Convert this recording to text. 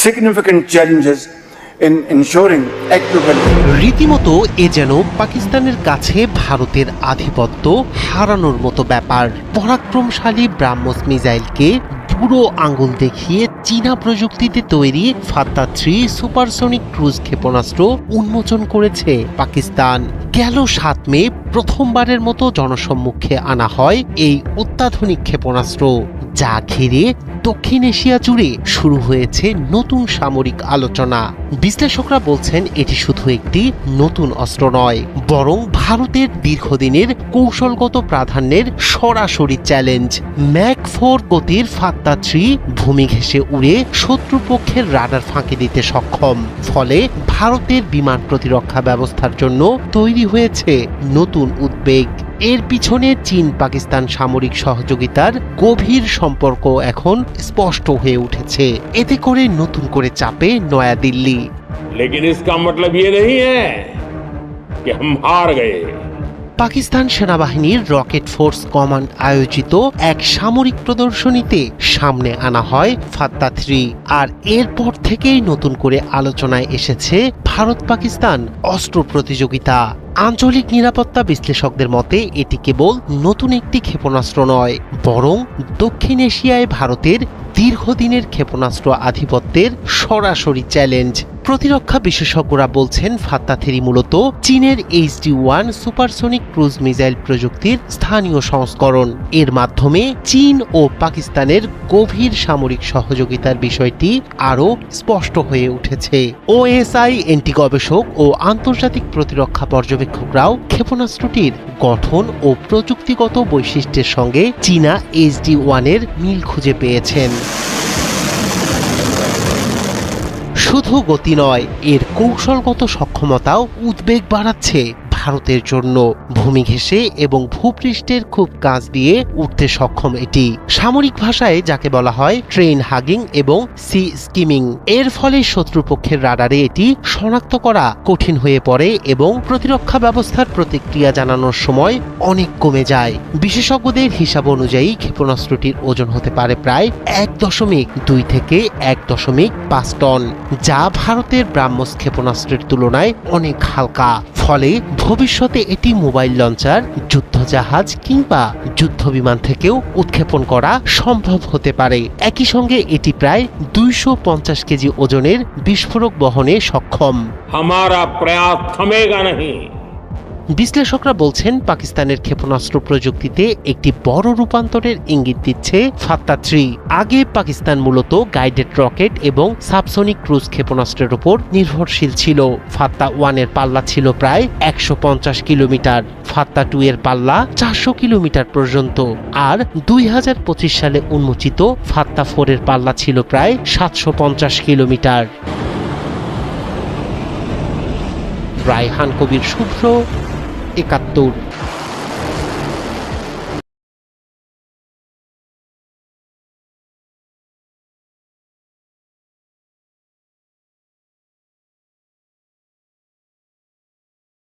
significant challenges in ensuring equitable. রীতিমতো এ যেন পাকিস্তানের কাছে ভারতের আধিপত্য হারানোর মতো ব্যাপার। পরাক্রমশালী ব্রাহ্মস মিসাইলকে বুড়ো আঙ্গুল দেখিয়ে চীনা প্রযুক্তিতে তৈরি ফাত্তা-3 সুপারসনিক ক্রুজ ক্ষেপণাস্ত্র উন্মোচন করেছে পাকিস্তান। গেল 7 মে প্রথমবারের মতো জনসম্মুখে আনা হয় এই অত্যাধুনিক ক্ষেপণাস্ত্র, যা ঘিরে দক্ষিণ এশিয়া জুড়ে শুরু হয়েছে নতুন সামরিক আলোচনা। বিশ্লেষকরা বলছেন এটি শুধু একটি নতুন অস্ত্র নয়, বরং ভারতের দীর্ঘদিনের কৌশলগত প্রাধান্যের সরাসরি চ্যালেঞ্জ। ম্যাক 4 গতির ফাত্তা-3 ভূমি ঘেঁষে উড়ে শত্রুপক্ষের রাডার ফাঁকি দিতে সক্ষম, ফলে ভারতের বিমান প্রতিরক্ষা ব্যবস্থার জন্য তৈরি হয়েছে নতুন উদ্বেগ। এর পিছনে চীন পাকিস্তান সামরিক সহযোগিতার গভীর সম্পর্ক এখন স্পষ্ট হয়ে উঠেছে। এতে করে নতুন করে চাপে নয়াদিল্লি। लेकिन इसका मतलब ये नहीं है कि हम हार गए। পাকিস্তান সেনাবাহিনীর রকেট ফোর্স কমান্ড আয়োজিত এক সামরিক প্রদর্শনীতে সামনে আনা হয় ফাত্তা-3, আর এরপর থেকেই নতুন করে আলোচনায় এসেছে ভারত পাকিস্তান অস্ত্র প্রতিযোগিতা। আঞ্চলিক নিরাপত্তা বিশ্লেষকদের মতে এটি কেবল নতুন একটি ক্ষেপণাস্ত্র নয়, বরং দক্ষিণ এশিয়ায় ভারতের দীর্ঘদিনের ক্ষেপণাস্ত্র আধিপত্যের সরাসরি চ্যালেঞ্জ। প্রতিরক্ষা বিশেষজ্ঞরা বলছেন ফাত্তা-3 মূলত চীনের HD-1 সুপারসনিক ক্রুজ মিসাইল প্রযুক্তির স্থানীয় সংস্করণ। এর মাধ্যমে চীন ও পাকিস্তানের গভীর সামরিক সহযোগিতার বিষয়টি আরও স্পষ্ট হয়ে উঠেছে। OSINT গবেষক ও আন্তর্জাতিক প্রতিরক্ষা পর্যবেক্ষকরাও ক্ষেপণাস্ত্রটির গঠন ও প্রযুক্তিগত বৈশিষ্ট্যের সঙ্গে চীনা HD-1 এর মিল খুঁজে পেয়েছেন। শুধু গতি নয়, এর কৌশলগত সক্ষমতাও উদ্বেগ বাড়াচ্ছে ভারতের জন্য। ভূমি ঘেঁষে এবং ভূপৃষ্ঠের খুব কাছ দিয়ে উঠতে সক্ষম এটি, সামরিক ভাষায় যাকে বলা হয় ট্রেন হাগিং এবং সি স্কিমিং। এর ফলে শত্রুপক্ষের রাডারে এটি শনাক্ত করা কঠিন হয়ে পড়ে এবং প্রতিরক্ষা ব্যবস্থার প্রতিক্রিয়া জানানোর সময় অনেক কমে যায়। বিশেষজ্ঞদের হিসাব অনুযায়ী ক্ষেপণাস্ত্রটির ওজন হতে পারে প্রায় 1.2 থেকে 1.5 টন, যা ভারতের ব্রাহ্মস ক্ষেপণাস্ত্রের তুলনায় অনেক হালকা। ফলে ভবিষ্যতে এটি মোবাইল লঞ্চার, যুদ্ধজাহাজ কিংবা যুদ্ধবিমান থেকেও উৎক্ষেপণ করা সম্ভব হতে পারে। একই সঙ্গে এটি প্রায় 250 কেজি ওজনের বিস্ফোরক বহনে সক্ষম। हमारा प्रयास थमेगा नहीं। বিশ্লেষকরা বলছেন পাকিস্তানের ক্ষেপণাস্ত্র প্রযুক্তিতে একটি বড় রূপান্তরের ইঙ্গিত দিচ্ছে ফাত্তা-3। আগে পাকিস্তান মূলত গাইডেড রকেট এবং সাবসনিক ক্রুজ ক্ষেপণাস্ত্রের উপর নির্ভরশীল ছিল। ফাত্তা-1 এর পাল্লা ছিল প্রায় 150 কিলোমিটার, ফাত্তা-2 এর পাল্লা 400 কিলোমিটার পর্যন্ত, আর 2025 সালে উন্মোচিত ফাত্তা-4 এর পাল্লা ছিল প্রায় 750 কিলোমিটার। রায়হান কবির, শুভ্র, 71।